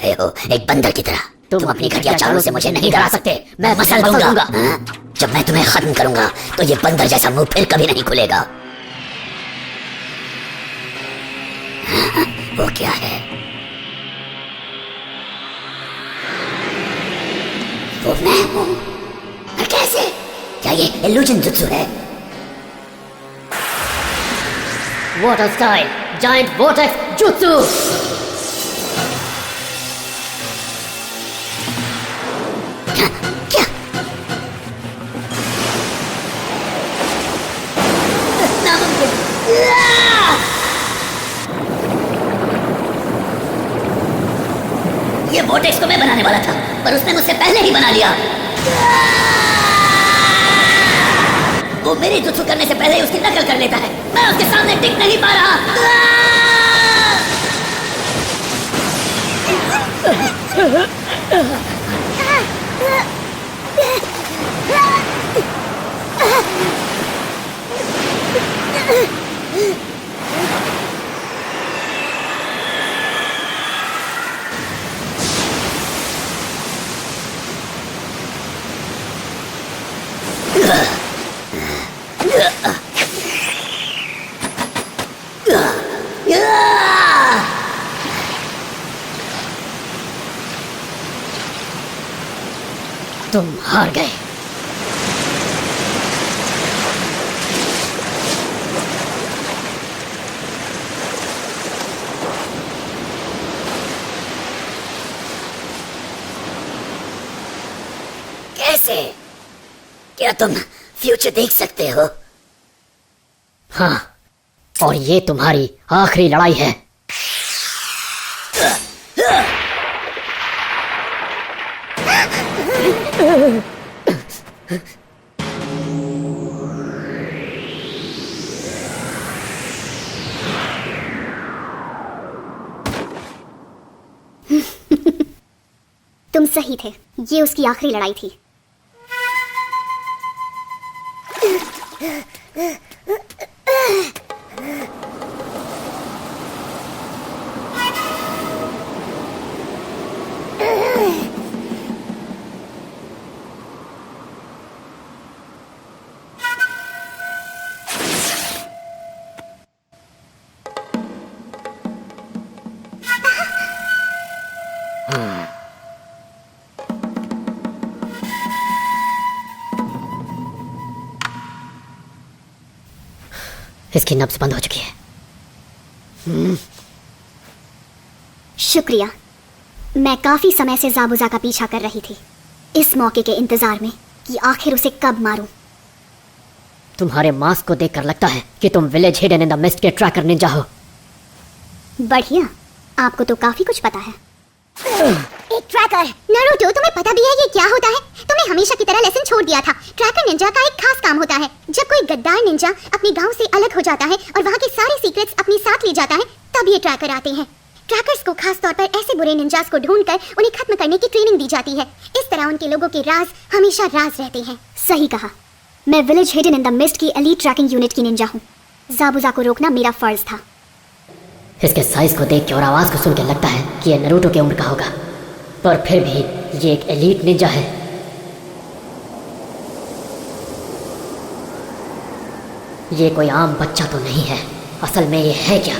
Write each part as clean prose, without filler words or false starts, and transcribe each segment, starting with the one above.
रहे हो, एक बंदर की तरह। तुम अपनी घटिया चालों से मुझे नहीं डरा सकते। मैं मसल दूंगा। जब मैं तुम्हें खत्म करूंगा तो ये बंदर जैसा मुंह फिर कभी नहीं खुलेगा। वो क्या है? वो मैं हूं। और कैसे? क्या ये इल्यूजन जुत्सु है? Water style giant vortex jutsu. क्या? नामुमकिन। ये वोर्टेक्स को मैं बनाने वाला था, पर उसने मुझसे पहले ही बना लिया। वो मेरी जुत्सु करने से पहले ही उसकी नकल कर लेता है। मैं उसके सामने टिक नहीं पा रहा। तुम हार गए। कैसे? क्या तुम फ्यूचर देख सकते हो? हाँ, और ये तुम्हारी आखिरी लड़ाई है। तुम सही थे, ये उसकी आखिरी लड़ाई थी। इसकी नब्ज बंद हो चुकी है। शुक्रिया। मैं काफी समय से ज़ाबुज़ा का पीछा कर रही थी, इस मौके के इंतजार में कि आखिर उसे कब मारूं। तुम्हारे मास्क को देखकर लगता है कि तुम village hidden in the mist के ट्रैकर निंजा हो। बढ़िया, आपको तो काफी कुछ पता है। एक ट्रैकर। नारुतो, तुम्हें पता भी है ये क्या होता है? तुमने हमेशा की तरह लेसन छोड़ दिया था। ट्रैकर निंजा का एक खास काम होता है। जब कोई गद्दार निंजा अपने गांव से अलग हो जाता है और वहाँ के सारे सीक्रेट्स अपने साथ ले जाता है, तब ये ट्रैकर आते हैं। ट्रैकर्स को खास तौर पर ऐसे बुरे निंजास को ढूंढकर उन्हें खत्म करने की ट्रेनिंग दी जाती है। इस तरह उनके लोगों के राज हमेशा राज रहते हैं। सही कहा। मैं village hidden in the mist की एलीट ट्रैकिंग यूनिट की निंजा हूँ। ज़ाबुज़ा को रोकना मेरा फर्ज था। इसके साइज को देख के और आवाज को सुन के लगता है कि ये नारुतो की उम्र का होगा, पर फिर भी ये एक एलीट निंजा है। ये कोई आम बच्चा तो नहीं है। असल में ये है क्या?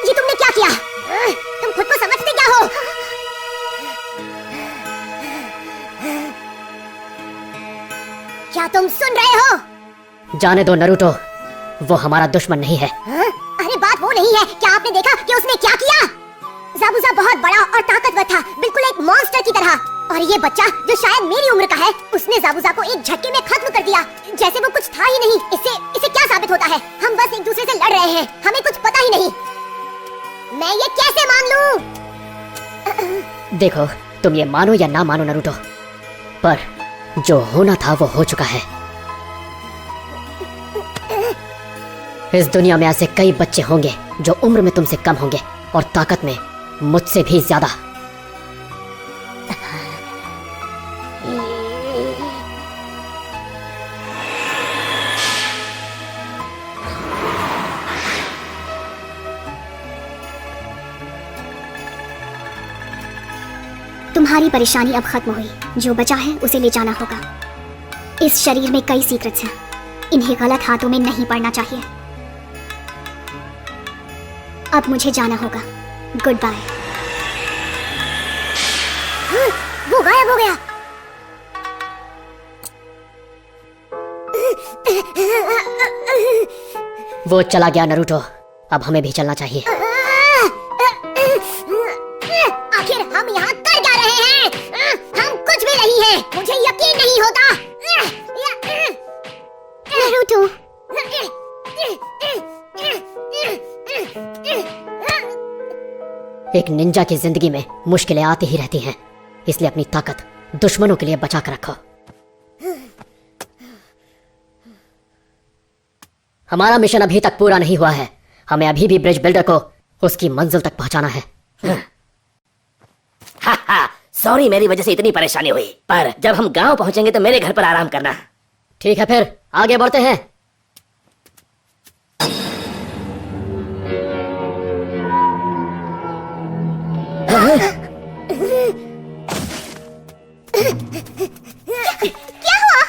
ये तुमने क्या किया? तुम खुद को समझते क्या हो? क्या तुम सुन रहे हो? जाने दो नारुतो, वो हमारा दुश्मन नहीं है। अरे बात वो नहीं है। क्या आपने देखा कि उसने क्या किया? ज़ाबुज़ा बहुत बड़ा और ताकतवर था, बिल्कुल एक मॉन्स्टर की तरह। और ये बच्चा जो शायद मेरी उम्र का है, उसने ज़ाबुज़ा को एक झटके में खत्म कर दिया, जैसे वो कुछ था ही नहीं। इससे क्या साबित होता है? हम बस एक दूसरे से लड़ रहे हैं, हमें कुछ पता ही नहीं। मैं ये कैसे मान लूं? देखो, तुम ये मानो या ना मानो नारुतो, पर जो होना था वो हो चुका है। इस दुनिया में ऐसे कई बच्चे होंगे जो उम्र में तुमसे कम होंगे और ताकत में मुझसे भी ज्यादा। तुम्हारी परेशानी अब खत्म हुई। जो बचा है उसे ले जाना होगा। इस शरीर में कई सीक्रेट्स हैं, इन्हें गलत हाथों में नहीं पड़ना चाहिए। अब मुझे जाना होगा। Goodbye. वो गायब हो गया। वो चला गया नरूटो, अब हमें भी चलना चाहिए। आखिर हम यहाँ कर क्या रहे हैं? हम कुछ भी नहीं हैं। मुझे यकीन नहीं होता। नरूटो, एक निंजा की जिंदगी में मुश्किलें आती ही रहती हैं, इसलिए अपनी ताकत दुश्मनों के लिए बचा कर रखो। हमारा मिशन अभी तक पूरा नहीं हुआ है। हमें अभी भी ब्रिज बिल्डर को उसकी मंजिल तक पहुंचाना है। सॉरी, मेरी वजह से इतनी परेशानी हुई, पर जब हम गांव पहुंचेंगे तो मेरे घर पर आराम करना। ठीक है, फिर आगे बढ़ते हैं। क्या हुआ?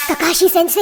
Takeshi sense,